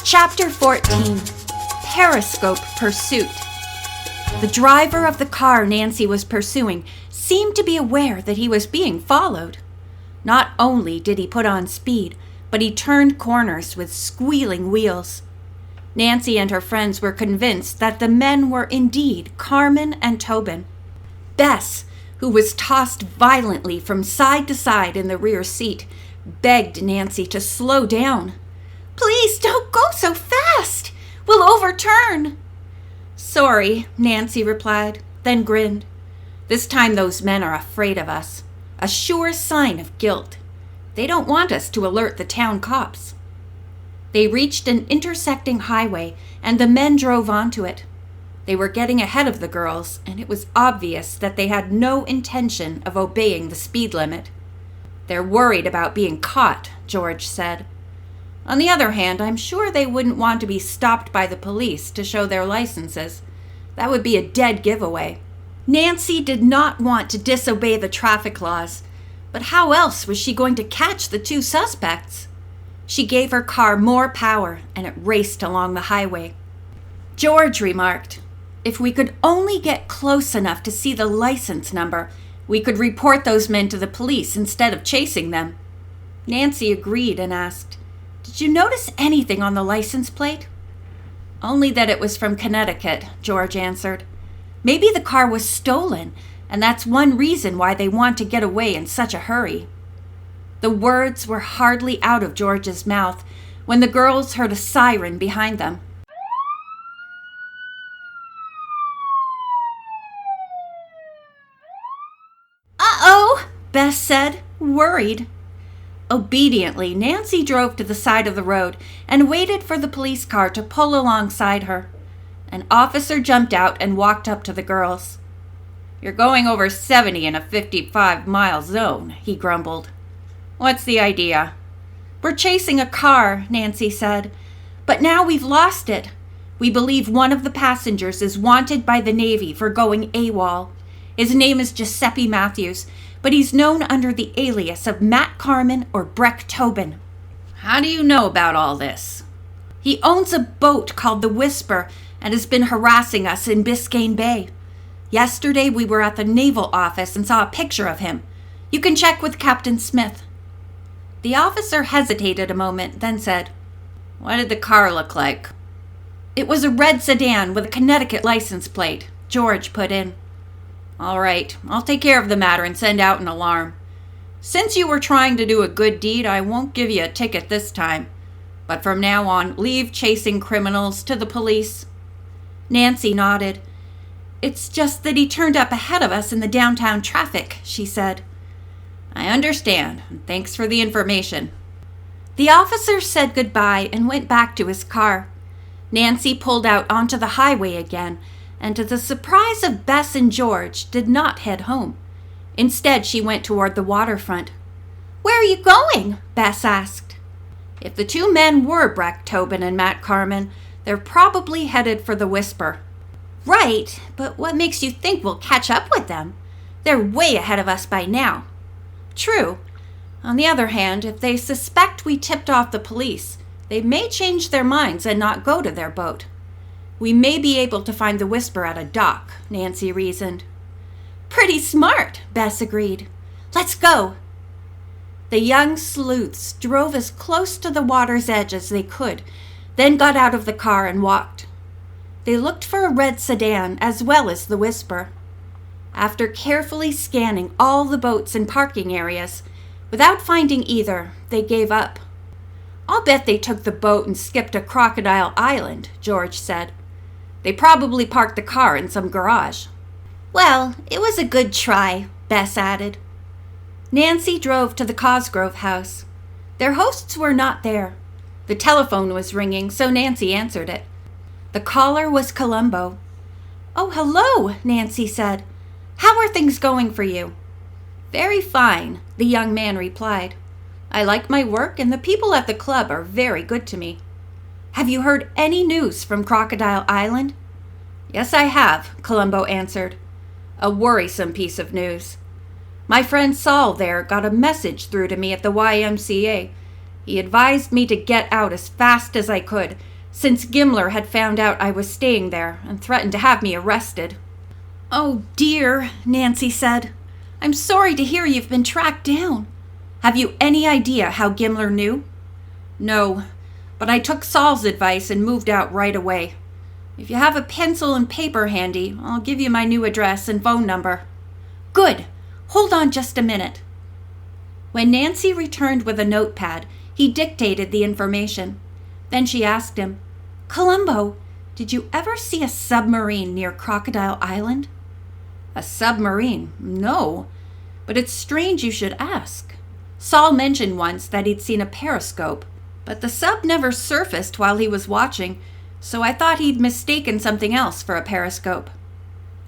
Chapter 14. Periscope Pursuit. The driver of the car Nancy was pursuing seemed to be aware that he was being followed. Not only did he put on speed, but he turned corners with squealing wheels. Nancy and her friends were convinced that the men were indeed Carmen and Tobin. Bess, who was tossed violently from side to side in the rear seat, begged Nancy to slow down. "Please don't go so fast. We'll overturn." "Sorry," Nancy replied, then grinned. "This time those men are afraid of us. A sure sign of guilt. They don't want us to alert the town cops." They reached an intersecting highway, and the men drove onto it. They were getting ahead of the girls, and it was obvious that they had no intention of obeying the speed limit. "They're worried about being caught," George said. "On the other hand, I'm sure they wouldn't want to be stopped by the police to show their licenses. That would be a dead giveaway." Nancy did not want to disobey the traffic laws, but how else was she going to catch the two suspects? She gave her car more power, and it raced along the highway. George remarked, "If we could only get close enough to see the license number, we could report those men to the police instead of chasing them." Nancy agreed and asked, "Did you notice anything on the license plate?" "Only that it was from Connecticut," George answered. "Maybe the car was stolen, and that's one reason why they want to get away in such a hurry." The words were hardly out of George's mouth when the girls heard a siren behind them. "Uh-oh," Bess said, worried. Obediently, Nancy drove to the side of the road and waited for the police car to pull alongside her. An officer jumped out and walked up to the girls. "You're going over 70 in a 55-mile zone," he grumbled. "What's the idea?" "We're chasing a car," Nancy said, "but now we've lost it. We believe one of the passengers is wanted by the Navy for going AWOL. His name is Giuseppe Matthews, but he's known under the alias of Matt Carmen or Breck Tobin." "How do you know about all this?" "He owns a boat called the Whisper and has been harassing us in Biscayne Bay. Yesterday we were at the naval office and saw a picture of him. You can check with Captain Smith." The officer hesitated a moment, then said, "What did the car look like?" "It was a red sedan with a Connecticut license plate," George put in. "All right, I'll take care of the matter and send out an alarm. Since you were trying to do a good deed, I won't give you a ticket this time. But from now on, leave chasing criminals to the police." Nancy nodded. "It's just that he turned up ahead of us in the downtown traffic," she said. "I understand, and thanks for the information." The officer said goodbye and went back to his car. Nancy pulled out onto the highway again, and to the surprise of Bess and George, did not head home. Instead, she went toward the waterfront. "Where are you going?" Bess asked. If the two men were Breck Tobin and Matt Carmen, they're probably headed for the Whisper. "Right, but what makes you think we'll catch up with them? They're way ahead of us by now." "True. On the other hand, if they suspect we tipped off the police, they may change their minds and not go to their boat. We may be able to find the Whisper at a dock," Nancy reasoned. "Pretty smart," Bess agreed. "Let's go." The young sleuths drove as close to the water's edge as they could, then got out of the car and walked. They looked for a red sedan as well as the Whisper. After carefully scanning all the boats and parking areas, without finding either, they gave up. "I'll bet they took the boat and skipped to Crocodile Island," George said. "They probably parked the car in some garage." "Well, it was a good try," Bess added. Nancy drove to the Cosgrove house. Their hosts were not there. The telephone was ringing, so Nancy answered it. The caller was Columbo. "Oh, hello," Nancy said. "How are things going for you?" "Very fine," the young man replied. "I like my work, and the people at the club are very good to me." "Have you heard any news from Crocodile Island?" "Yes, I have," Columbo answered. "A worrisome piece of news. My friend Saul there got a message through to me at the YMCA. He advised me to get out as fast as I could, since Gimler had found out I was staying there and threatened to have me arrested. "Oh dear," Nancy said. "I'm sorry to hear you've been tracked down. Have you any idea how Gimler knew?" "No, but I took Saul's advice and moved out right away. If you have a pencil and paper handy, I'll give you my new address and phone number." "Good. Hold on just a minute." When Nancy returned with a notepad, he dictated the information. Then she asked him, "Columbo, did you ever see a submarine near Crocodile Island?" "A submarine? No. But it's strange you should ask. Saul mentioned once that he'd seen a periscope, but the sub never surfaced while he was watching, so I thought he'd mistaken something else for a periscope."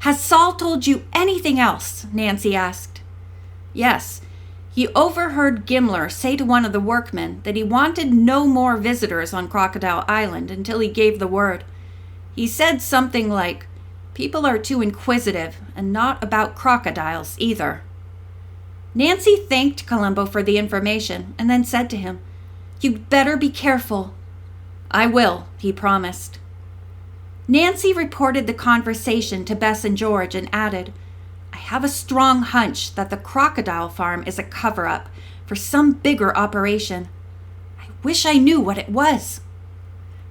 "Has Saul told you anything else?" Nancy asked. "Yes. He overheard Gimler say to one of the workmen that he wanted no more visitors on Crocodile Island until he gave the word. He said something like, 'People are too inquisitive, and not about crocodiles either.'" Nancy thanked Columbo for the information and then said to him, "You'd better be careful." "I will," he promised. Nancy reported the conversation to Bess and George and added, "I have a strong hunch that the crocodile farm is a cover-up for some bigger operation. I wish I knew what it was."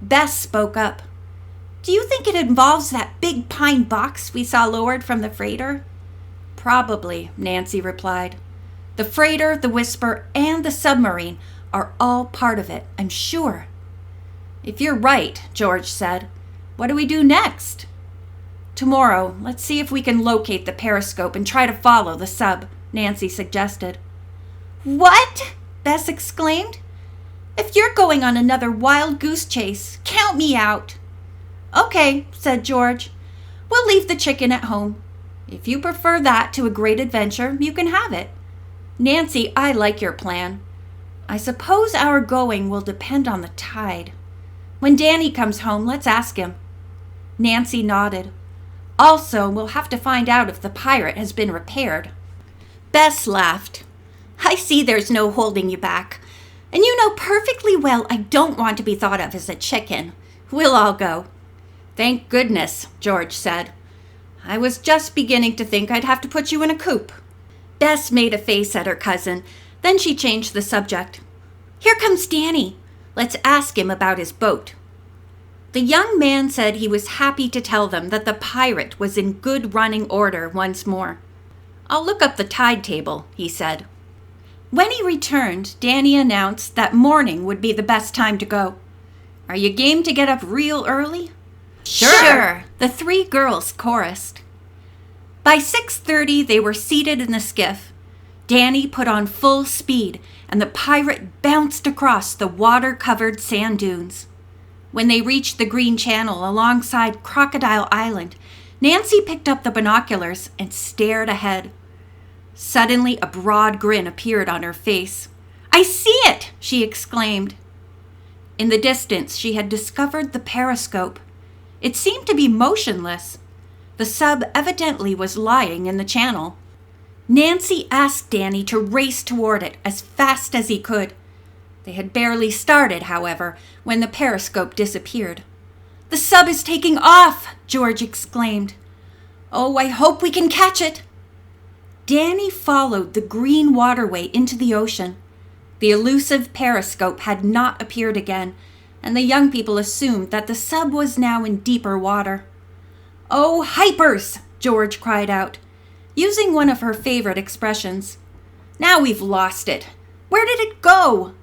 Bess spoke up. "Do you think it involves that big pine box we saw lowered from the freighter?" "Probably," Nancy replied. "The freighter, the Whisper, and the submarine are all part of it, I'm sure." "If you're right," George said, "what do we do next?" "Tomorrow, let's see if we can locate the periscope and try to follow the sub," Nancy suggested. "What?" Bess exclaimed. "If you're going on another wild goose chase, count me out." "Okay," said George. "We'll leave the chicken at home. If you prefer that to a great adventure, you can have it. Nancy, I like your plan. I suppose our going will depend on the tide. When Danny comes home, let's ask him." Nancy nodded. "Also, we'll have to find out if the pirate has been repaired." Bess laughed. "I see there's no holding you back. And you know perfectly well I don't want to be thought of as a chicken. We'll all go." "Thank goodness," George said. "I was just beginning to think I'd have to put you in a coop." Bess made a face at her cousin. Then she changed the subject. "Here comes Danny. Let's ask him about his boat." The young man said he was happy to tell them that the pirate was in good running order once more. "I'll look up the tide table," he said. When he returned, Danny announced that morning would be the best time to go. "Are you game to get up real early?" "Sure," the three girls chorused. By 6:30, they were seated in the skiff. Danny put on full speed, and the pirate bounced across the water-covered sand dunes. When they reached the Green Channel alongside Crocodile Island, Nancy picked up the binoculars and stared ahead. Suddenly, a broad grin appeared on her face. "I see it!" she exclaimed. In the distance, she had discovered the periscope. It seemed to be motionless. The sub evidently was lying in the channel. Nancy asked Danny to race toward it as fast as he could. They had barely started, however, when the periscope disappeared. "The sub is taking off!" George exclaimed. "Oh, I hope we can catch it!" Danny followed the green waterway into the ocean. The elusive periscope had not appeared again, and the young people assumed that the sub was now in deeper water. "Oh, hypers!" George cried out, using one of her favorite expressions. "Now we've lost it. Where did it go?"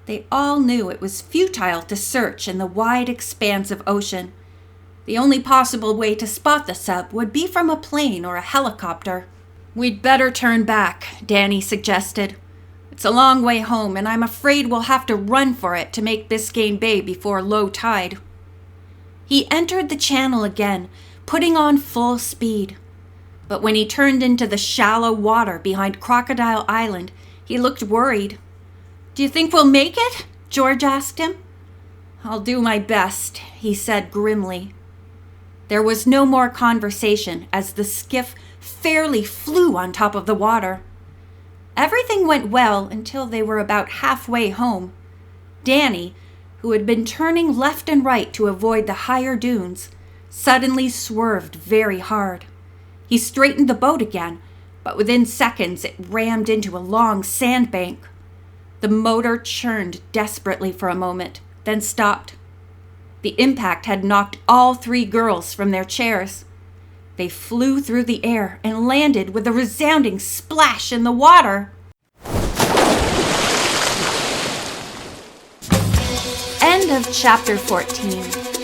They all knew it was futile to search in the wide expanse of ocean. The only possible way to spot the sub would be from a plane or a helicopter. "We'd better turn back," Danny suggested. "It's a long way home, and I'm afraid we'll have to run for it to make Biscayne Bay before low tide." He entered the channel again, putting on full speed. But when he turned into the shallow water behind Crocodile Island, he looked worried. "Do you think we'll make it?" George asked him. "I'll do my best," he said grimly. There was no more conversation as the skiff fairly flew on top of the water. Everything went well until they were about halfway home. Danny, who had been turning left and right to avoid the higher dunes, suddenly swerved very hard. He straightened the boat again, but within seconds it rammed into a long sandbank. The motor churned desperately for a moment, then stopped. The impact had knocked all 3 girls from their chairs. They flew through the air and landed with a resounding splash in the water. End of chapter 14.